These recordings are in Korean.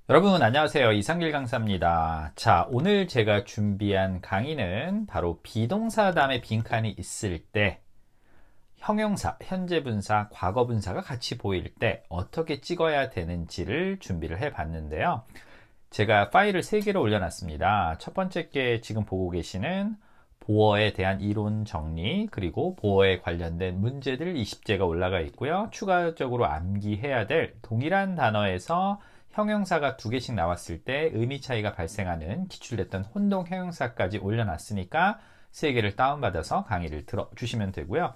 여러분 안녕하세요. 이상길 강사입니다. 자, 오늘 제가 준비한 강의는 바로 비동사 다음에 빈칸이 있을 때 형용사, 현재 분사, 과거 분사가 같이 보일 때 어떻게 찍어야 되는지를 준비를 해 봤는데요. 제가 파일을 3개를 올려놨습니다. 첫 번째 게 지금 보고 계시는 보어에 대한 이론 정리, 그리고 보어에 관련된 문제들 20제가 올라가 있고요. 추가적으로 암기해야 될 동일한 단어에서 형용사가 2개씩 나왔을 때 의미 차이가 발생하는 기출됐던 혼동 형용사까지 올려놨으니까 3개를 다운받아서 강의를 들어주시면 되고요.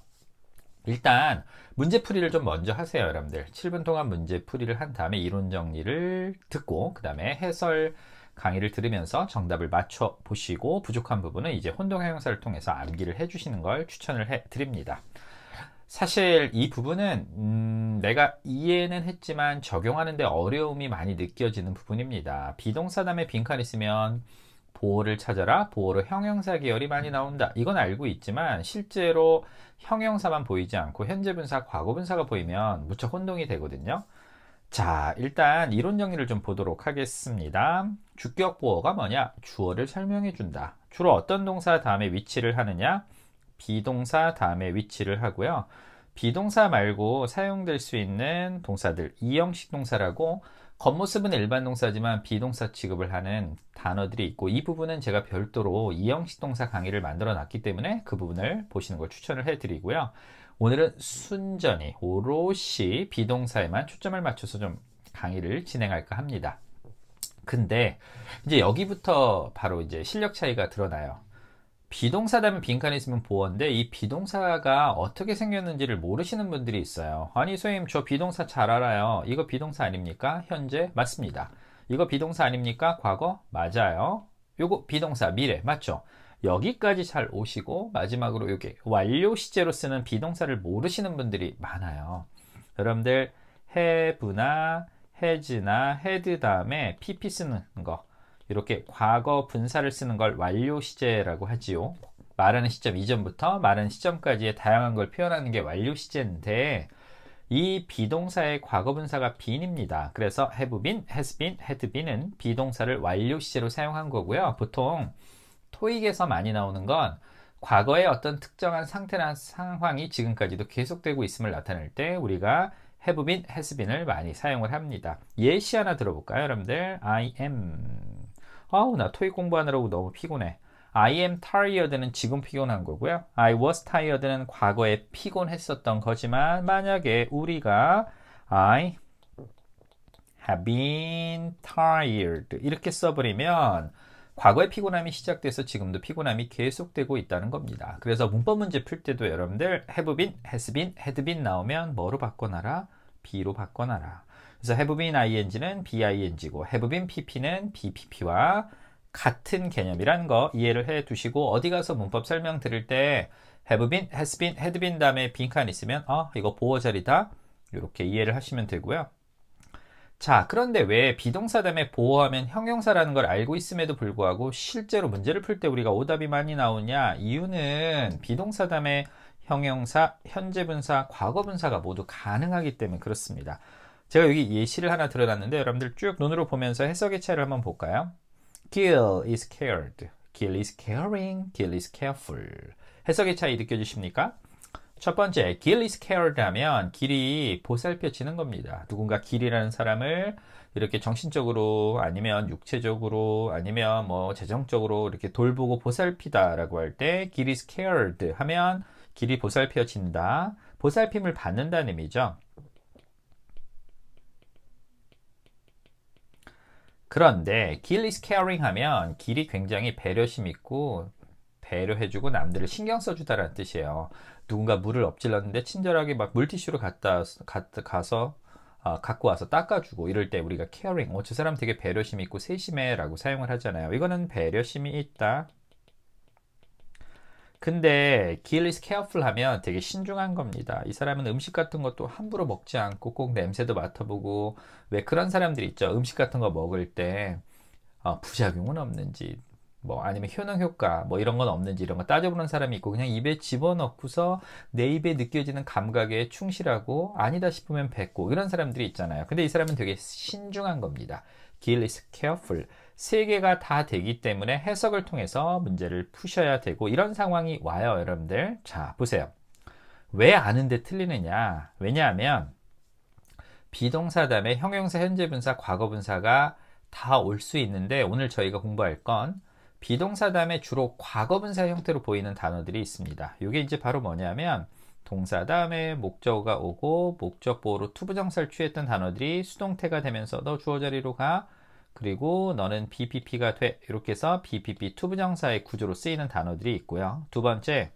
일단 문제풀이를 좀 먼저 하세요, 여러분들. 7분 동안 문제풀이를 한 다음에 이론 정리를 듣고 그 다음에 해설 강의를 들으면서 정답을 맞춰 보시고 부족한 부분은 이제 혼동 형용사를 통해서 암기를 해주시는 걸 추천을 해 드립니다. 사실 이 부분은 내가 이해는 했지만 적용하는데 어려움이 많이 느껴지는 부분입니다. 비동사 다음에 빈칸 있으면 보어를 찾아라, 보어로 형용사 계열이 많이 나온다, 이건 알고 있지만 실제로 형용사만 보이지 않고 현재 분사, 과거 분사가 보이면 무척 혼동이 되거든요. 자, 일단 이론 정리를 좀 보도록 하겠습니다. 주격 보어가 뭐냐? 주어를 설명해 준다. 주로 어떤 동사 다음에 위치를 하느냐? 비동사 다음에 위치를 하고요. 비동사 말고 사용될 수 있는 동사들, 이형식 동사라고 겉모습은 일반 동사지만 비동사 취급을 하는 단어들이 있고, 이 부분은 제가 별도로 이형식 동사 강의를 만들어 놨기 때문에 그 부분을 보시는 걸 추천을 해 드리고요. 오늘은 순전히 오롯이 비동사에만 초점을 맞춰서 좀 강의를 진행할까 합니다. 근데 이제 여기부터 바로 이제 실력 차이가 드러나요. 비동사 다음에 빈칸이 있으면 보어인데 이 비동사가 어떻게 생겼는지를 모르시는 분들이 있어요. 아니 선생님, 저 비동사 잘 알아요. 이거 비동사 아닙니까? 현재 맞습니다. 이거 비동사 아닙니까? 과거 맞아요. 요거 비동사 미래 맞죠? 여기까지 잘 오시고 마지막으로 요게 완료 시제로 쓰는 비동사를 모르시는 분들이 많아요. 여러분들 have나 has나 had 다음에 pp 쓰는 거, 이렇게 과거 분사를 쓰는 걸 완료 시제라고 하지요. 말하는 시점 이전부터 말하는 시점까지의 다양한 걸 표현하는 게 완료 시제인데, 이 비동사의 과거 분사가 bene입니다. 그래서 have been, has been, had been은 비동사를 완료 시제로 사용한 거고요. 보통 토익에서 많이 나오는 건 과거의 어떤 특정한 상태나 상황이 지금까지도 계속되고 있음을 나타낼 때 우리가 have been, has been을 많이 사용을 합니다. 예시 하나 들어볼까요, 여러분들? I am. 아우, 나 토익 공부하느라고 너무 피곤해. I am tired는 지금 피곤한 거고요. I was tired는 과거에 피곤했었던 거지만, 만약에 우리가 I have been tired 이렇게 써버리면 과거의 피곤함이 시작돼서 지금도 피곤함이 계속되고 있다는 겁니다. 그래서 문법 문제 풀 때도 여러분들 have been, has been, had been 나오면 뭐로 바꿔놔라? be로 바꿔놔라. 그래서 have been ing는 bing고 have been pp는 bpp와 같은 개념이라는 거 이해를 해 두시고, 어디 가서 문법 설명 들을 때 have been, has been, had been 다음에 빈칸 있으면 이거 보어 자리다, 이렇게 이해를 하시면 되고요. 자, 그런데 왜 비동사 다음에 보어하면 형용사라는 걸 알고 있음에도 불구하고 실제로 문제를 풀 때 우리가 오답이 많이 나오냐? 이유는 비동사 다음에 형용사, 현재 분사, 과거 분사가 모두 가능하기 때문에 그렇습니다. 제가 여기 예시를 하나 들어놨는데 여러분들 쭉 눈으로 보면서 해석의 차이를 한번 볼까요? Kill is cared, kill is caring, kill is careful. 해석의 차이 느껴지십니까? 첫 번째, kill is cared 하면 길이 보살펴지는 겁니다. 누군가 길이라는 사람을 이렇게 정신적으로 아니면 육체적으로 아니면 뭐 재정적으로 이렇게 돌보고 보살피다 라고 할 때 kill is cared 하면 길이 보살펴진다, 보살핌을 받는다는 의미죠. 그런데 kill is caring 하면 길이 굉장히 배려심 있고 배려해주고 남들을 신경 써주다라는 뜻이에요. 누군가 물을 엎질렀는데 친절하게 막 물티슈로 가서 갖고 와서 닦아주고 이럴 때 우리가 caring, 저 사람 되게 배려심 있고 세심해 라고 사용을 하잖아요. 이거는 배려심이 있다. 근데 kill is careful 하면 되게 신중한 겁니다. 이 사람은 음식 같은 것도 함부로 먹지 않고 꼭 냄새도 맡아보고, 왜 그런 사람들이 있죠. 음식 같은 거 먹을 때 부작용은 없는지, 뭐 아니면 효능 효과 뭐 이런 건 없는지 이런 거 따져보는 사람이 있고, 그냥 입에 집어넣고서 내 입에 느껴지는 감각에 충실하고 아니다 싶으면 뱉고 이런 사람들이 있잖아요. 근데 이 사람은 되게 신중한 겁니다. Gil is careful. 세 개가 다 되기 때문에 해석을 통해서 문제를 푸셔야 되고 이런 상황이 와요, 여러분들. 자, 보세요. 왜 아는데 틀리느냐? 왜냐하면 비동사 다음에 형용사, 현재분사, 과거분사가 다 올 수 있는데 오늘 저희가 공부할 건 비동사 다음에 주로 과거분사 형태로 보이는 단어들이 있습니다. 이게 이제 바로 뭐냐면 동사 다음에 목적어가 오고 목적 보호로 투부정사를 취했던 단어들이 수동태가 되면서 너 주어 자리로 가. 그리고 너는 BPP가 돼. 이렇게 해서 BPP 투부정사의 구조로 쓰이는 단어들이 있고요. 두 번째,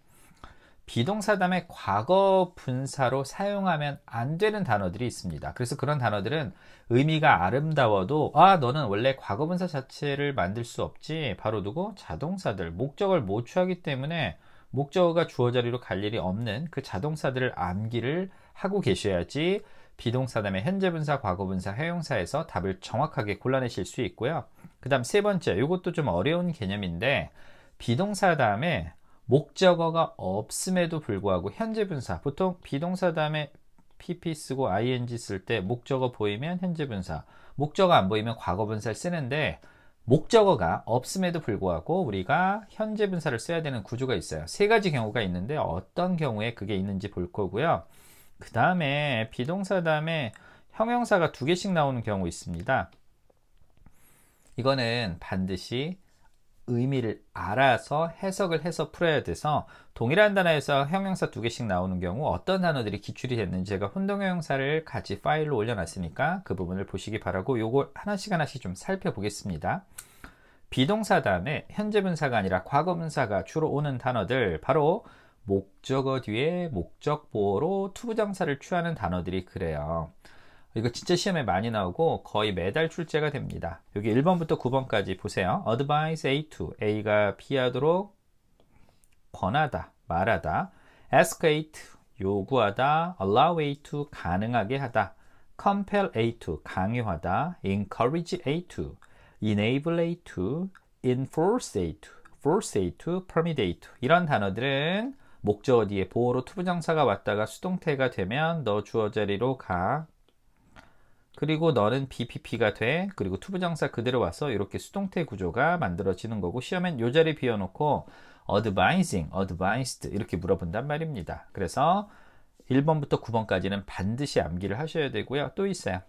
비동사 다음에 과거 분사로 사용하면 안 되는 단어들이 있습니다. 그래서 그런 단어들은 의미가 아름다워도 너는 원래 과거 분사 자체를 만들 수 없지. 바로 두고 자동사들, 목적을 못 취하기 때문에 목적어가 주어 자리로 갈 일이 없는 그 자동사들을 암기를 하고 계셔야지 비동사 다음에 현재 분사, 과거 분사, 형용사에서 답을 정확하게 골라내실 수 있고요. 그 다음 세 번째, 이것도 좀 어려운 개념인데 비동사 다음에 목적어가 없음에도 불구하고 현재 분사, 보통 비동사 다음에 PP 쓰고 ing 쓸 때 목적어 보이면 현재 분사, 목적어 안 보이면 과거 분사를 쓰는데 목적어가 없음에도 불구하고 우리가 현재 분사를 써야 되는 구조가 있어요. 세 가지 경우가 있는데 어떤 경우에 그게 있는지 볼 거고요. 그 다음에 비동사 다음에 형용사가 두 개씩 나오는 경우 있습니다. 이거는 반드시 의미를 알아서 해석을 해서 풀어야 돼서 동일한 단어에서 형용사 두 개씩 나오는 경우 어떤 단어들이 기출이 됐는지 제가 혼동형용사를 같이 파일로 올려놨으니까 그 부분을 보시기 바라고 요걸 하나씩 좀 살펴보겠습니다. 비동사 다음에 현재 분사가 아니라 과거 분사가 주로 오는 단어들 바로 목적어 뒤에 목적 보호로 투부정사를 취하는 단어들이 그래요. 이거 진짜 시험에 많이 나오고 거의 매달 출제가 됩니다. 여기 1번부터 9번까지 보세요. advise A to A가 B하도록 권하다, 말하다. ask A to 요구하다. allow A to 가능하게 하다. compel A to 강요하다. encourage A to enable A to enforce A to force A to permit A to 이런 단어들은 목적어 뒤에 보호로 투부정사가 왔다가 수동태가 되면 너 주어 자리로 가. 그리고 너는 BPP가 돼. 그리고 투부정사 그대로 와서 이렇게 수동태 구조가 만들어지는 거고 시험엔 요 자리 비워놓고 advising, advised 이렇게 물어본단 말입니다. 그래서 1번부터 9번까지는 반드시 암기를 하셔야 되고요. 또 있어요.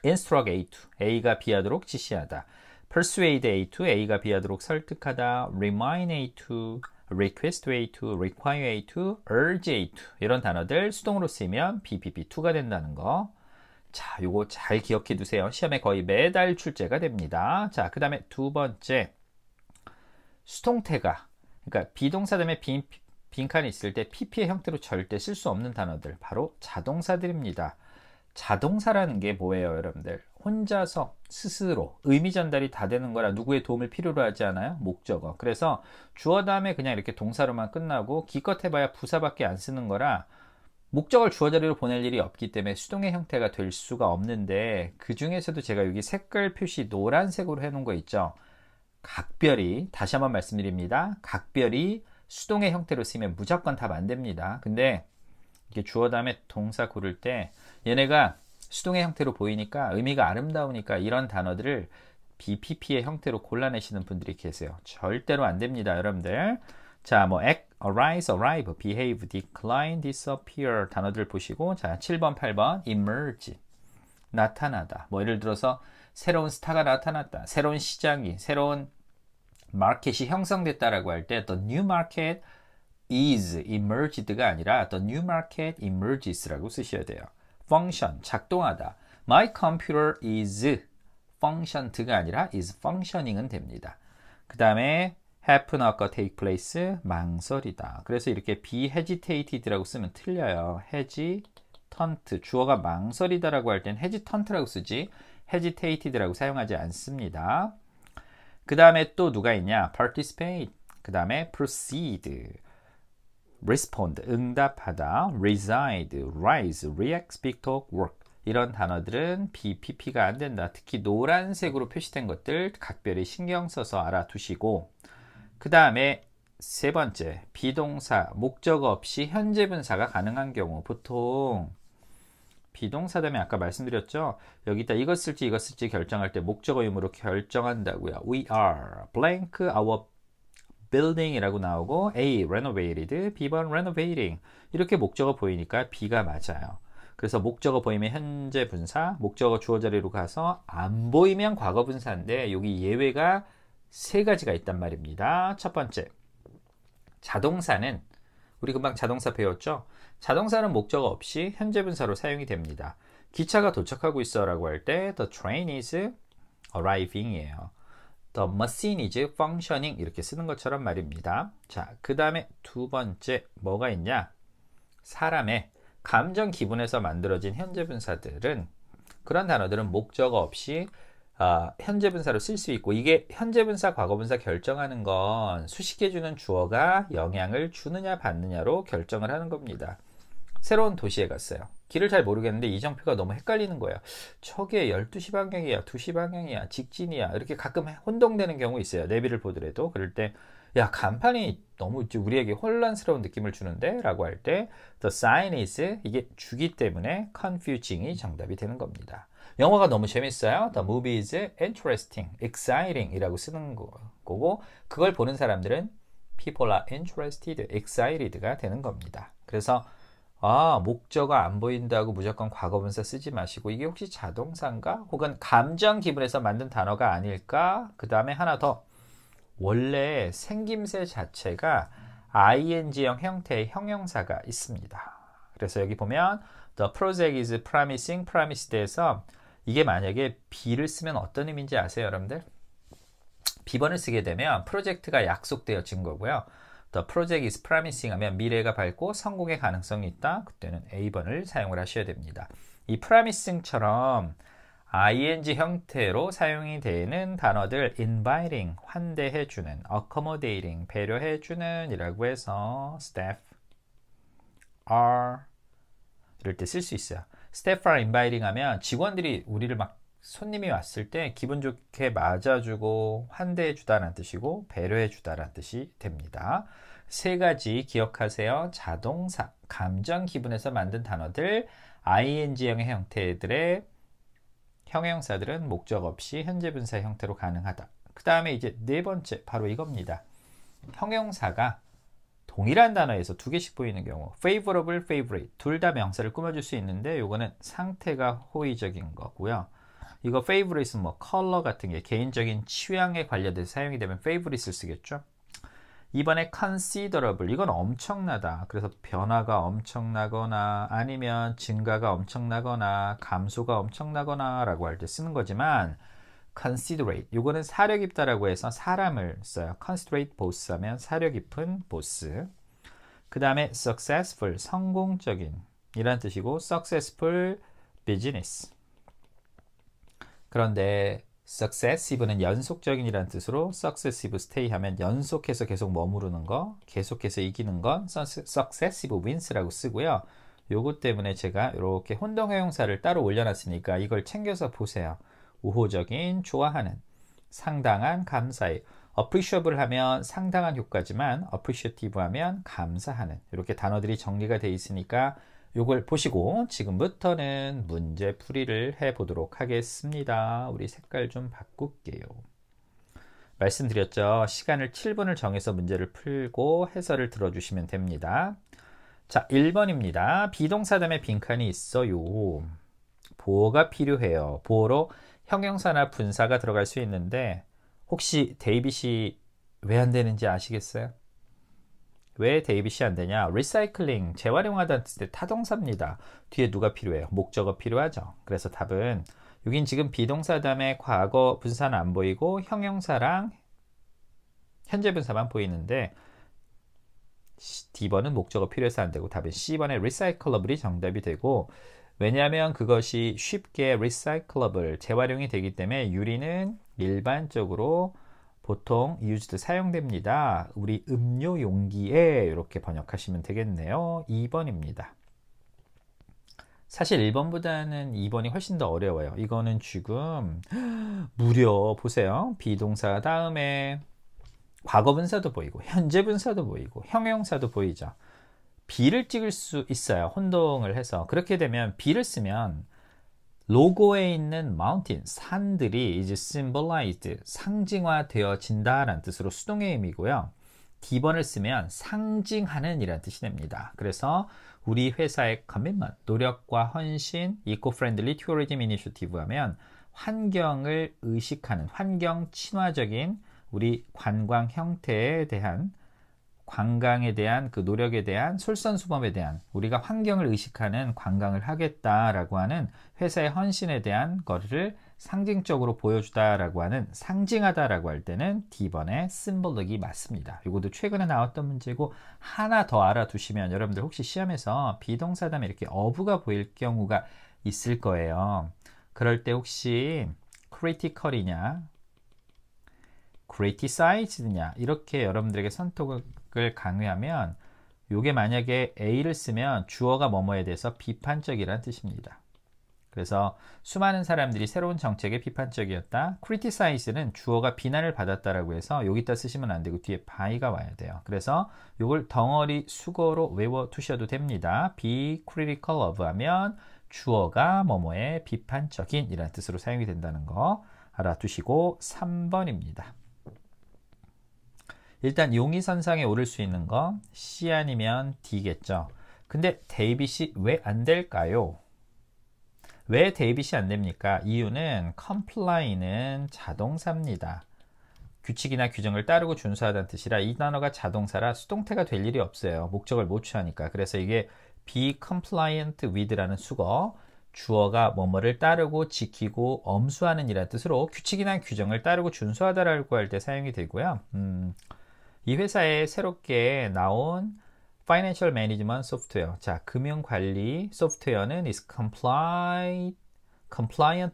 instruct A to A가 B하도록 지시하다. persuade A to A가 B하도록 설득하다. remind A to request A to, require A to, urge A to 이런 단어들 수동으로 쓰면 BPP2가 된다는 거. 자, 요거 잘 기억해 두세요. 시험에 거의 매달 출제가 됩니다. 자, 그 다음에 두 번째 수동태가 그러니까 비동사 다음에 빈칸이 있을 때 PP의 형태로 절대 쓸 수 없는 단어들 바로 자동사들입니다. 자동사라는 게 뭐예요, 여러분들? 혼자서 스스로 의미 전달이 다 되는 거라 누구의 도움을 필요로 하지 않아요? 목적어. 그래서 주어 다음에 그냥 이렇게 동사로만 끝나고 기껏 해봐야 부사밖에 안 쓰는 거라 목적을 주어 자리로 보낼 일이 없기 때문에 수동의 형태가 될 수가 없는데 그 중에서도 제가 여기 색깔 표시 노란색으로 해놓은 거 있죠. 각별히 다시 한번 말씀드립니다. 각별히 수동의 형태로 쓰면 무조건 답 안 됩니다. 근데 이게 주어 다음에 동사 고를 때 얘네가 수동의 형태로 보이니까 의미가 아름다우니까 이런 단어들을 BPP의 형태로 골라내시는 분들이 계세요. 절대로 안 됩니다, 여러분들. 자, 뭐 act, arise, arrive, behave, decline, disappear 단어들 보시고 자, 7번, 8번 emerge 나타나다. 뭐 예를 들어서 새로운 스타가 나타났다. 새로운 시장이, 새로운 마켓이 형성됐다라고 할 때 the new market is emerged가 아니라 the new market emerges라고 쓰셔야 돼요. function, 작동하다. My computer is functioned가 아니라 is functioning은 됩니다. 그 다음에 happen, occur, take place, 망설이다. 그래서 이렇게 be hesited라고 쓰면 틀려요. hesitant, 주어가 망설이다라고 할 땐 hesitant라고 쓰지 hesited라고 사용하지 않습니다. 그 다음에 또 누가 있냐? participate, 그 다음에 proceed, respond, 응답하다, reside, rise, react, speak, talk, work 이런 단어들은 BPP가 안 된다. 특히 노란색으로 표시된 것들 각별히 신경 써서 알아두시고 그 다음에 세 번째, 비동사, 목적어 없이 현재 분사가 가능한 경우 보통 비동사 다음에 아까 말씀드렸죠. 여기다 이것 쓸지 이것 쓸지 결정할 때 목적어 의무로 결정한다고요. We are blank our building 이라고 나오고 A renovated, B번 renovating 이렇게 목적어 보이니까 B가 맞아요. 그래서 목적어 보이면 현재 분사, 목적어 주어 자리로 가서 안 보이면 과거 분사인데 여기 예외가 세 가지가 있단 말입니다. 첫 번째, 자동사는 우리 금방 자동사 배웠죠? 자동사는 목적어 없이 현재 분사로 사용이 됩니다. 기차가 도착하고 있어 라고 할 때 The train is arriving 이에요. The machine is functioning 이렇게 쓰는 것처럼 말입니다. 자, 그 다음에 두 번째 뭐가 있냐? 사람의 감정 기분에서 만들어진 현재 분사들은 그런 단어들은 목적어 없이 현재 분사로 쓸 수 있고 이게 현재 분사, 과거 분사 결정하는 건 수식해주는 주어가 영향을 주느냐 받느냐로 결정을 하는 겁니다. 새로운 도시에 갔어요. 길을 잘 모르겠는데 이정표가 너무 헷갈리는 거예요. 저게 12시 방향이야, 2시 방향이야, 직진이야 이렇게 가끔 혼동되는 경우 있어요. 내비를 보더라도. 그럴 때 야, 간판이 너무 우리에게 혼란스러운 느낌을 주는데 라고 할 때 the sign is 이게 주기 때문에 confusing이 정답이 되는 겁니다. 영화가 너무 재밌어요. The movie is interesting, exciting 이라고 쓰는 거고 그걸 보는 사람들은 people are interested, excited가 되는 겁니다. 그래서 목적어 안 보인다고 무조건 과거분사 쓰지 마시고 이게 혹시 자동사인가? 혹은 감정 기분에서 만든 단어가 아닐까? 그 다음에 하나 더 원래 생김새 자체가 ing형 형태의 형용사가 있습니다. 그래서 여기 보면 the project is promising, promised에서 이게 만약에 be를 쓰면 어떤 의미인지 아세요, 여러분들? B번을 쓰게 되면 프로젝트가 약속되어진 거고요. The project is promising 하면 미래가 밝고 성공의 가능성이 있다. 그때는 A번을 사용을 하셔야 됩니다. 이 promising처럼 ing 형태로 사용이 되는 단어들 inviting, 환대해주는, accommodating, 배려해주는 이라고 해서 staff are 이럴 때 쓸 수 있어요. staff are inviting 하면 직원들이 우리를 막 손님이 왔을 때 기분 좋게 맞아주고 환대해주다라는 뜻이고 배려해주다라는 뜻이 됩니다. 세 가지 기억하세요. 자동사, 감정, 기분에서 만든 단어들, ing형의 형태들의 형용사들은 목적 없이 현재 분사 형태로 가능하다. 그 다음에 이제 네 번째 바로 이겁니다. 형용사가 동일한 단어에서 두 개씩 보이는 경우 favorable, favorite 둘 다 명사를 꾸며줄 수 있는데 요거는 상태가 호의적인 거고요. 이거 favorite은 뭐 컬러 같은 게 개인적인 취향에 관련돼서 사용이 되면 favorite을 쓰겠죠. 이번에 considerable 이건 엄청나다. 그래서 변화가 엄청나거나 아니면 증가가 엄청나거나 감소가 엄청나거나 라고 할 때 쓰는 거지만 considerate 이거는 사려 깊다라고 해서 사람을 써요. considerate boss 하면 사려 깊은 보스. 그 다음에 successful 성공적인 이란 뜻이고 successful business. 그런데 successive는 연속적인이라는 뜻으로 successive stay 하면 연속해서 계속 머무르는 거, 계속해서 이기는 건 successive wins라고 쓰고요. 요것 때문에 제가 이렇게 혼동형용사를 따로 올려놨으니까 이걸 챙겨서 보세요. 우호적인, 좋아하는, 상당한, 감사해. appreciable 하면 상당한 효과지만 appreciative 하면 감사하는 이렇게 단어들이 정리가 되어 있으니까 요걸 보시고 지금부터는 문제 풀이를 해보도록 하겠습니다. 우리 색깔 좀 바꿀게요. 말씀드렸죠. 시간을 7분을 정해서 문제를 풀고 해설을 들어주시면 됩니다. 자, 1번입니다. 비동사 다음에 빈칸이 있어요. 보어가 필요해요. 보어로 형용사나 분사가 들어갈 수 있는데 혹시 데이빗이 왜 안 되는지 아시겠어요? 왜 데이빗이 안 되냐? 리사이클링, 재활용하다는 뜻의 타동사입니다. 뒤에 누가 필요해요? 목적어 필요하죠. 그래서 답은 여긴 지금 비동사 다음에 과거 분사는 안 보이고 형용사랑 현재 분사만 보이는데 D번은 목적어 필요해서 안 되고 답은 C번의 recyclable이 정답이 되고 왜냐하면 그것이 쉽게 recyclable, 재활용이 되기 때문에 유리는 일반적으로 보통 used 사용됩니다. 우리 음료 용기에 이렇게 번역하시면 되겠네요. 2번입니다. 사실 1번보다는 2번이 훨씬 더 어려워요. 이거는 지금 무려 보세요. 비동사 다음에 과거 분사도 보이고 현재 분사도 보이고 형용사도 보이죠. B를 찍을 수 있어요. 혼동을 해서. 그렇게 되면 B를 쓰면 로고에 있는 mountain, 산들이 이제 symbolized, 상징화되어진다라는 뜻으로 수동의 의미고요. D번을 쓰면 상징하는 이라는 뜻이 됩니다. 그래서 우리 회사의 commitment, 노력과 헌신, eco-friendly tourism initiative 하면 환경을 의식하는, 환경 친화적인 우리 관광 형태에 대한, 관광에 대한 그 노력에 대한, 솔선수범에 대한, 우리가 환경을 의식하는 관광을 하겠다라고 하는 회사의 헌신에 대한 거를 상징적으로 보여주다라고 하는, 상징하다라고 할 때는 D번의 symbolic이 맞습니다. 이것도 최근에 나왔던 문제고, 하나 더 알아두시면 여러분들 혹시 시험에서 비동사 다음에 이렇게 어부가 보일 경우가 있을 거예요. 그럴 때 혹시 critical이냐 criticized냐 이렇게 여러분들에게 선택을 강요하면, 요게 만약에 A를 쓰면 주어가 뭐뭐에 대해서 비판적이라는 뜻입니다. 그래서 수많은 사람들이 새로운 정책에 비판적이었다. criticiz는 주어가 비난을 받았다라고 해서 여기다 쓰시면 안 되고 뒤에 by가 와야 돼요. 그래서 요걸 덩어리 수거로 외워 두셔도 됩니다. be critical of 하면 주어가 뭐뭐에 비판적인 이라는 뜻으로 사용이 된다는 거 알아두시고 3번입니다. 일단 용의선상에 오를 수 있는 거 C 아니면 D겠죠. 근데 데이빗이 왜 안 될까요? 왜 데이빗이 안 됩니까? 이유는 comply는 자동사입니다. 규칙이나 규정을 따르고 준수하다는 뜻이라 이 단어가 자동사라 수동태가 될 일이 없어요. 목적을 못 취하니까. 그래서 이게 be compliant with라는 수거, 주어가 뭐뭐를 따르고 지키고 엄수하는 이라는 뜻으로 규칙이나 규정을 따르고 준수하다라고 할 때 사용이 되고요. 이 회사에 새롭게 나온 Financial Management Software, 자, 금융관리 소프트웨어는 is compliant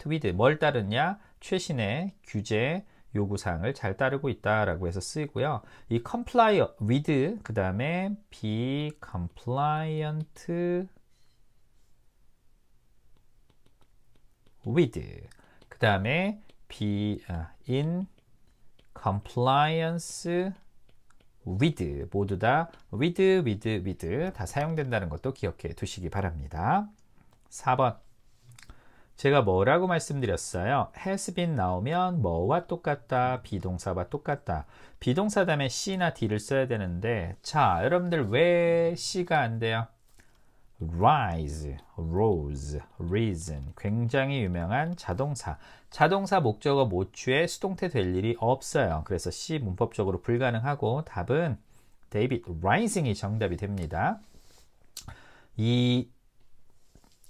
with, 뭘 따르냐? 최신의 규제 요구사항을 잘 따르고 있다라고 해서 쓰이고요. 이 comply with, 그 다음에 be compliant with, 그 다음에 be in compliance with, 모두 다 with 다 사용된다는 것도 기억해 두시기 바랍니다. 4번, 제가 뭐라고 말씀드렸어요? has been 나오면 뭐와 똑같다? 비동사와 똑같다. 비동사 다음에 C나 D를 써야 되는데, 자, 여러분들 왜 C가 안 돼요? rise, rose, risen, 굉장히 유명한 자동사. 자동사 목적어 모추에 수동태 될 일이 없어요. 그래서 C 문법적으로 불가능하고 답은 David Rising이 정답이 됩니다. 이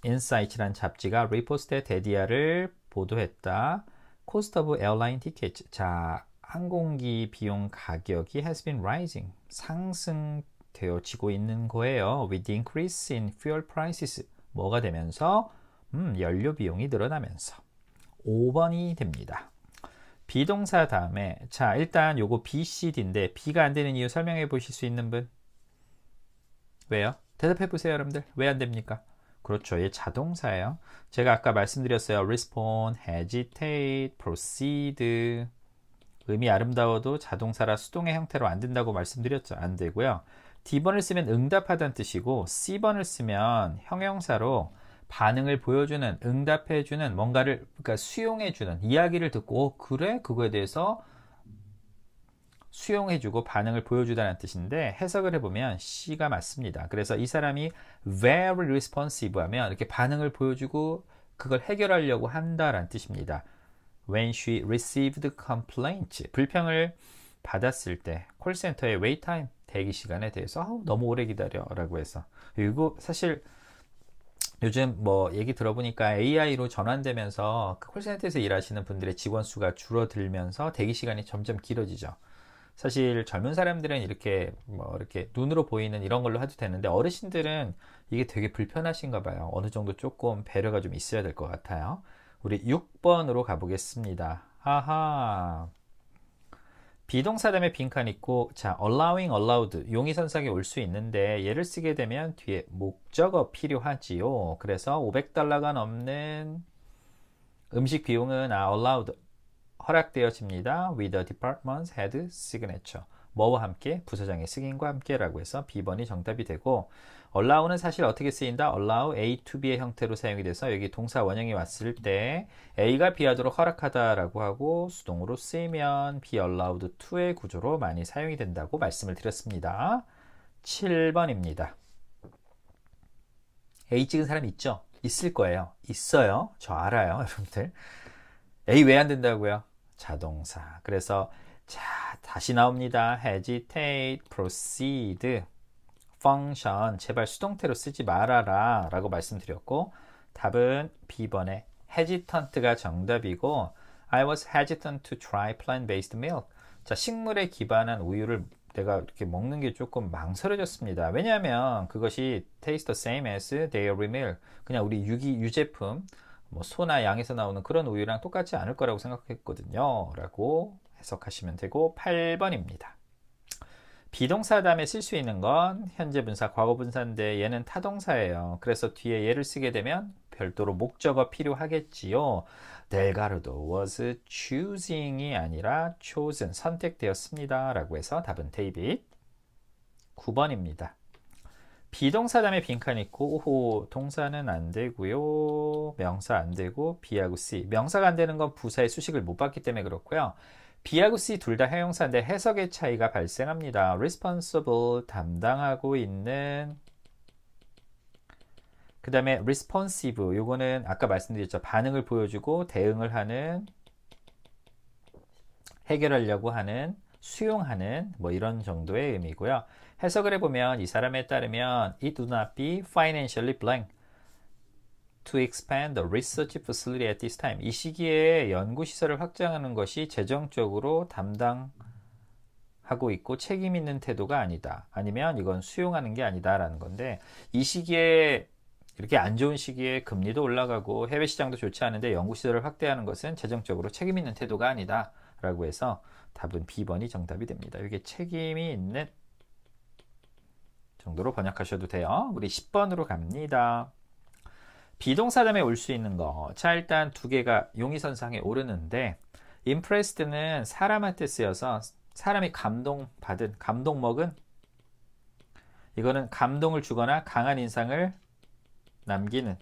인사이트란 잡지가 리포스트의 데디아를 보도했다. Cost of airline tickets. 자, 항공기 비용 가격이 has been rising. 상승되어지고 있는 거예요. With the increase in fuel prices. 뭐가 되면서? 연료 비용이 늘어나면서. 5번이 됩니다. 비동사 다음에, 자, 일단 요거 B, C, D인데 B가 안 되는 이유 설명해 보실 수 있는 분? 왜요? 대답해 보세요, 여러분들. 왜 안 됩니까? 그렇죠. 얘 자동사예요. 제가 아까 말씀드렸어요. respond, hesitate, proceed. 의미 아름다워도 자동사라 수동의 형태로 안 된다고 말씀드렸죠. 안 되고요. D번을 쓰면 응답하다는 뜻이고 C번을 쓰면 형용사로 반응을 보여주는, 응답해주는, 뭔가를 그러니까 수용해주는, 이야기를 듣고 그래? 그거에 대해서 수용해주고 반응을 보여주다는 뜻인데 해석을 해보면 C가 맞습니다. 그래서 이 사람이 very responsive 하면 이렇게 반응을 보여주고 그걸 해결하려고 한다라는 뜻입니다. When she received complaints, 불평을 받았을 때 콜센터의 wait time, 대기 시간에 대해서 너무 오래 기다려 라고 해서, 그리고 사실 요즘 뭐 얘기 들어보니까 AI로 전환되면서 그 콜센터에서 일하시는 분들의 직원 수가 줄어들면서 대기 시간이 점점 길어지죠. 사실 젊은 사람들은 이렇게 뭐 이렇게 눈으로 보이는 이런 걸로 해도 되는데 어르신들은 이게 되게 불편하신가 봐요. 어느 정도 조금 배려가 좀 있어야 될 것 같아요. 우리 6번으로 가보겠습니다. 하하. 비동사 다음에 빈칸 있고, 자, allowing, allowed, 용의선상에 올 수 있는데 얘를 쓰게 되면 뒤에 목적어 필요하지요. 그래서 $500가 넘는 음식 비용은 allowed, 허락되어집니다. with the department's head signature. 뭐와 함께? 부서장의 승인과 함께 라고 해서 B번이 정답이 되고, allow는 사실 어떻게 쓰인다? allow A to B의 형태로 사용이 돼서 여기 동사 원형이 왔을 때 A가 B하도록 허락하다라고 하고 수동으로 쓰이면 be allowed to의 구조로 많이 사용이 된다고 말씀을 드렸습니다. 7번입니다. A 찍은 사람 있죠? 있을 거예요. 있어요. 저 알아요, 여러분들. A 왜 안 된다고요? 자동사. 그래서 자, 다시 나옵니다. hesitate, proceed, function. 제발 수동태로 쓰지 말아라 라고 말씀드렸고 답은 B번에 hesitant가 정답이고 I was hesitant to try plant-based milk. 자, 식물에 기반한 우유를 내가 이렇게 먹는 게 조금 망설여졌습니다. 왜냐하면 그것이 taste the same as dairy milk. 그냥 우리 유제품, 뭐 소나 양에서 나오는 그런 우유랑 똑같지 않을 거라고 생각했거든요. 라고 해석하시면 되고 8번입니다. 비동사 다음에 쓸 수 있는 건 현재 분사, 과거 분사인데 얘는 타동사예요. 그래서 뒤에 얘를 쓰게 되면 별도로 목적어 필요하겠지요. 델가르도 was choosing이 아니라 chosen, 선택되었습니다. 라고 해서 답은 데이빗. 9번입니다. 비동사 다음에 빈칸 있고 오호 동사는 안 되고요. 명사 안 되고 B하고 C. 명사가 안 되는 건 부사의 수식을 못 봤기 때문에 그렇고요. B하고 C 둘 다 형용사인데 해석의 차이가 발생합니다. responsible, 담당하고 있는. 그 다음에 responsive, 요거는 아까 말씀드렸죠. 반응을 보여주고 대응을 하는, 해결하려고 하는, 수용하는 뭐 이런 정도의 의미고요. 해석을 해보면 이 사람에 따르면 It would not be financially blank to expand the research facility at this time. 이 시기에 연구시설을 확장하는 것이 재정적으로 담당하고 있고 책임 있는 태도가 아니다. 아니면 이건 수용하는 게 아니다 라는 건데 이 시기에 이렇게 안 좋은 시기에 금리도 올라가고 해외 시장도 좋지 않은데 연구시설을 확대하는 것은 재정적으로 책임 있는 태도가 아니다 라고 해서 답은 B번이 정답이 됩니다. 이게 책임이 있는 정도로 번역하셔도 돼요. 우리 10번으로 갑니다. 비동사 다음에 올 수 있는 거. 자, 일단 두 개가 용의선상에 오르는데 impressed는 사람한테 쓰여서 사람이 감동받은, 감동 먹은, 이거는 감동을 주거나 강한 인상을 남기는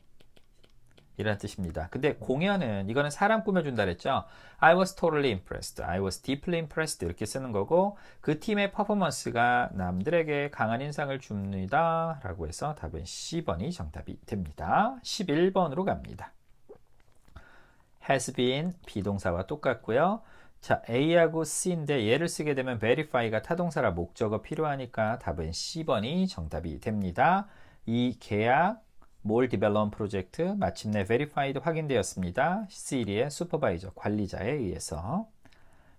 이런 뜻입니다. 근데 공연은 이거는 사람 꾸며준다 그랬죠. I was totally impressed, I was deeply impressed 이렇게 쓰는 거고 그 팀의 퍼포먼스가 남들에게 강한 인상을 줍니다 라고 해서 답은 C번이 정답이 됩니다. 11번으로 갑니다. has been 비동사와 똑같고요. 자, A하고 C인데 얘를 쓰게 되면 verify가 타동사라 목적어 필요하니까 답은 C번이 정답이 됩니다. 이 계약 몰 디벨롭 프로젝트 마침내 verified 확인되었습니다. C의 슈퍼바이저 관리자에 의해서.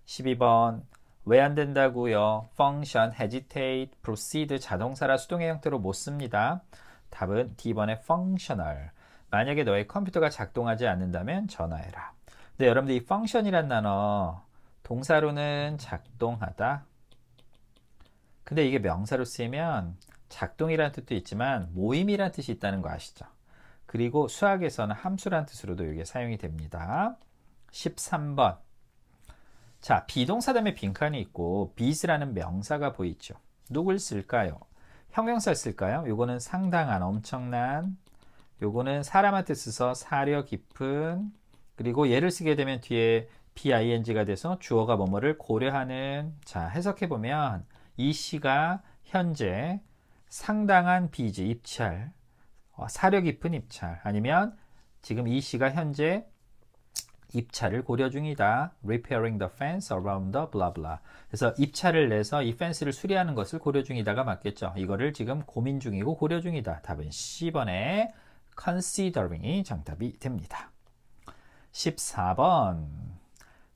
12번 왜 안 된다고요? function, hesitate, proceed 자동사라 수동의 형태로 못 씁니다. 답은 D번의 functional. 만약에 너의 컴퓨터가 작동하지 않는다면 전화해라. 근데 여러분들 이 function이란 단어 동사로는 작동하다. 근데 이게 명사로 쓰이면 작동이라는 뜻도 있지만 모임이라는 뜻이 있다는 거 아시죠? 그리고 수학에서는 함수라는 뜻으로도 이게 사용이 됩니다. 13번. 자, 비동사 다음에 빈칸이 있고 bees라는 명사가 보이죠. 누굴 쓸까요? 형용사 쓸까요? 요거는 상당한, 엄청난. 요거는 사람한테 써서 사려 깊은. 그리고 얘를 쓰게 되면 뒤에 BING가 돼서 주어가 뭐뭐를 고려하는. 자, 해석해보면 이 시가 현재 상당한 빚, 입찰, 사려 깊은 입찰 아니면 지금 이 시가 현재 입찰을 고려 중이다. repairing the fence around the blah blah. 그래서 입찰을 내서 이 펜스를 수리하는 것을 고려 중이다가 맞겠죠. 이거를 지금 고민 중이고 고려 중이다. 답은 C번에 considering이 정답이 됩니다. 14번.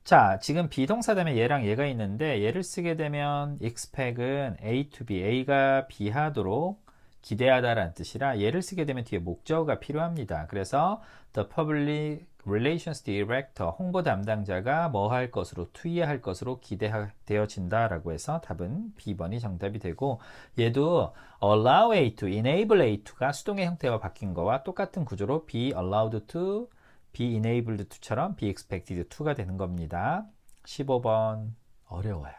자, 지금 비동사 다음에 얘랑 얘가 있는데 얘를 쓰게 되면 expect은 A to B, A가 B 하도록 기대하다라는 뜻이라 얘를 쓰게 되면 뒤에 목적어가 필요합니다. 그래서 the public relations director, 홍보 담당자가 뭐 할 것으로, 투여할 것으로 기대되어진다라고 해서 답은 B번이 정답이 되고 얘도 allow A to, enable A to가 수동의 형태가 바뀐 거와 똑같은 구조로 be allowed to, be enabled to처럼 be expected to가 되는 겁니다. 15번 어려워요.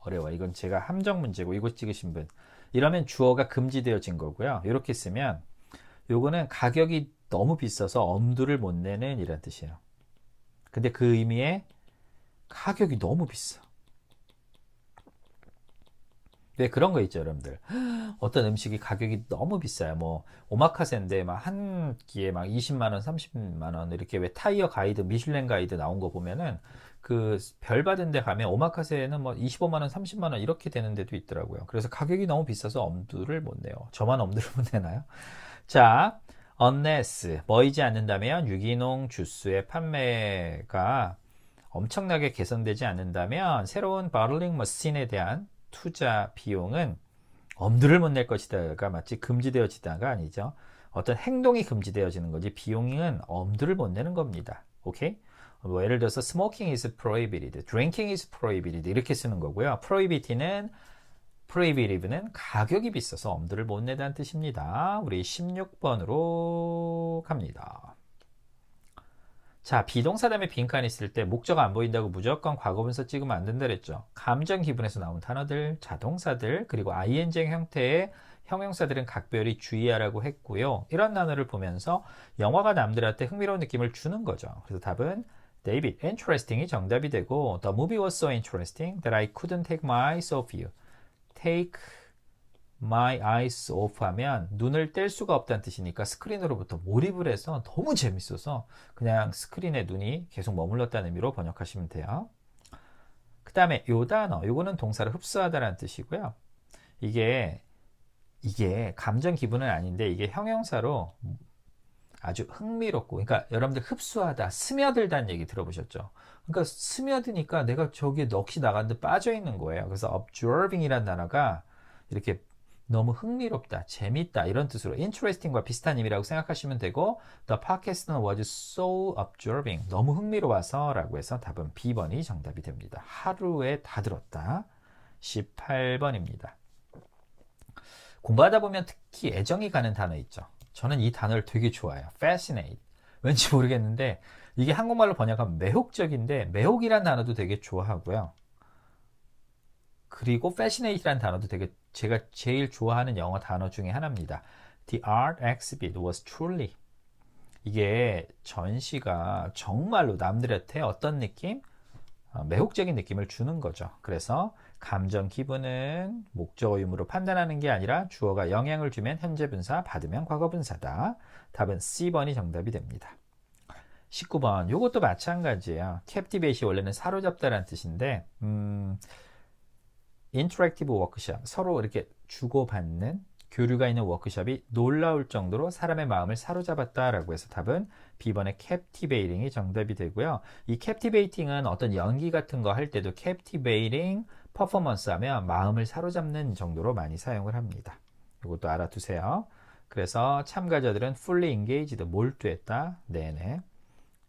어려워요. 이건 제가 함정 문제고 이거 찍으신 분 이러면 주어가 금지되어진 거고요. 이렇게 쓰면 요거는 가격이 너무 비싸서 엄두를 못 내는 이란 뜻이에요. 근데 그 의미에 가격이 너무 비싸. 왜 그런 거 있죠, 여러분들. 어떤 음식이 가격이 너무 비싸요. 뭐 오마카세인데 막 한 끼에 막 20만 원, 30만 원 이렇게 왜 타이어 가이드, 미슐랭 가이드 나온 거 보면은 그 별 받은 데 가면 오마카세는 뭐 25만 원, 30만 원 이렇게 되는 데도 있더라고요. 그래서 가격이 너무 비싸서 엄두를 못 내요. 저만 엄두를 못 내나요? 자, unless 뭐이지 않는다면 유기농 주스의 판매가 엄청나게 개선되지 않는다면 새로운 바틀링 머신에 대한 투자 비용은 엄두를 못 낼 것이다가 마치 금지되어지다가 아니죠. 어떤 행동이 금지되어지는 거지 비용은 엄두를 못 내는 겁니다. 오케이? 뭐 예를 들어서 smoking is prohibited, drinking is prohibited 이렇게 쓰는 거고요. prohibitive는 가격이 비싸서 엄두를 못 내다는 뜻입니다. 우리 16번으로 갑니다. 자, 비동사 다음에 빈칸이 있을 때 목적 안 보인다고 무조건 과거분사 찍으면 안 된다 그랬죠. 감정 기분에서 나온 단어들, 자동사들, 그리고 ing 형태의 형용사들은 각별히 주의하라고 했고요. 이런 단어를 보면서 영화가 남들한테 흥미로운 느낌을 주는 거죠. 그래서 답은 David, interesting이 정답이 되고 The movie was so interesting that I couldn't take my eyes off you. Take my eyes off 하면 눈을 뗄 수가 없다는 뜻이니까 스크린으로부터 몰입을 해서 너무 재밌어서 그냥 스크린에 눈이 계속 머물렀다는 의미로 번역하시면 돼요. 그 다음에 요 단어, 요거는 동사를 흡수하다라는 뜻이고요. 이게 감정 기분은 아닌데 이게 형용사로 아주 흥미롭고, 그러니까 여러분들 흡수하다, 스며들다는 얘기 들어보셨죠? 그러니까 스며드니까 내가 저기에 넋이 나갔는데 빠져 있는 거예요. 그래서 observing이라는 단어가 이렇게 너무 흥미롭다, 재밌다 이런 뜻으로 interesting과 비슷한 의미라고 생각하시면 되고 The podcast was so observing 너무 흥미로워서 라고 해서 답은 B번이 정답이 됩니다. 하루에 다 들었다. 18번입니다. 공부하다 보면 특히 애정이 가는 단어 있죠. 저는 이 단어를 되게 좋아해요. fascinate. 왠지 모르겠는데 이게 한국말로 번역하면 매혹적인데 매혹이라는 단어도 되게 좋아하고요. 그리고 fascinate라는 단어도 되게 제가 제일 좋아하는 영어 단어 중에 하나입니다. The art exhibit was truly. 이게 전시가 정말로 남들한테 어떤 느낌? 매혹적인 느낌을 주는 거죠. 그래서 감정 기분은 목적어 유무로 판단하는 게 아니라 주어가 영향을 주면 현재 분사, 받으면 과거 분사다. 답은 C번이 정답이 됩니다. 19번 이것도 마찬가지예요. captivate이 원래는 사로잡다라는 뜻인데 인터랙티브 워크숍, 서로 이렇게 주고받는 교류가 있는 워크숍이 놀라울 정도로 사람의 마음을 사로잡았다라고 해서 답은 B번의 captivating이 정답이 되고요. 이 captivating은 어떤 연기 같은 거 할 때도 captivating 퍼포먼스 하면 마음을 사로잡는 정도로 많이 사용을 합니다. 이것도 알아두세요. 그래서 참가자들은 fully engaged, 몰두했다. 네네.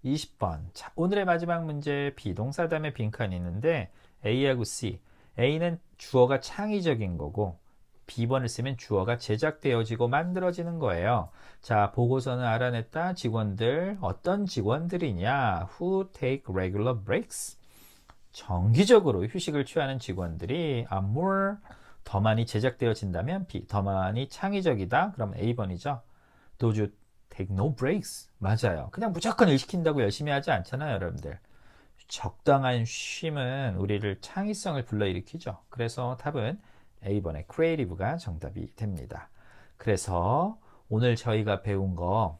20번. 자, 오늘의 마지막 문제 비동사 다음에 빈칸이 있는데 A하고 C. A는 주어가 창의적인 거고 B번을 쓰면 주어가 제작되어지고 만들어지는 거예요. 자, 보고서는 알아냈다. 직원들, 어떤 직원들이냐? Who take regular breaks? 정기적으로 휴식을 취하는 직원들이 more, 더 많이 제작되어진다면 B, 더 많이 창의적이다. 그럼 A번이죠. Those who take no breaks. 맞아요. 그냥 무조건 일 시킨다고 열심히 하지 않잖아요, 여러분들. 적당한 쉼은 우리를 창의성을 불러일으키죠. 그래서 답은 A번의 creative가 정답이 됩니다. 그래서 오늘 저희가 배운 거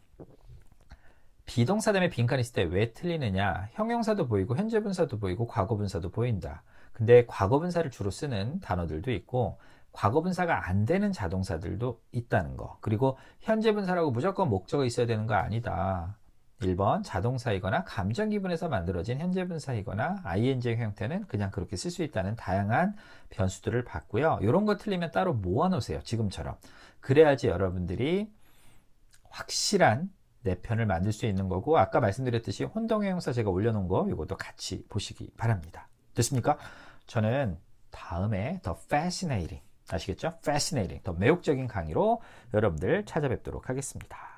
비동사 다음에 빈칸이 있을 때 왜 틀리느냐? 형용사도 보이고 현재 분사도 보이고 과거 분사도 보인다. 근데 과거 분사를 주로 쓰는 단어들도 있고 과거 분사가 안 되는 자동사들도 있다는 거. 그리고 현재 분사라고 무조건 목적어 있어야 되는 거 아니다. 1번 자동사이거나 감정 기분에서 만들어진 현재 분사이거나 ing 형태는 그냥 그렇게 쓸 수 있다는 다양한 변수들을 봤고요. 이런 거 틀리면 따로 모아 놓으세요. 지금처럼. 그래야지 여러분들이 확실한 내 편을 만들 수 있는 거고 아까 말씀드렸듯이 혼동의 형사 제가 올려놓은 거 이것도 같이 보시기 바랍니다. 됐습니까? 저는 다음에 더 fascinating 아시겠죠? fascinating 더 매혹적인 강의로 여러분들 찾아뵙도록 하겠습니다.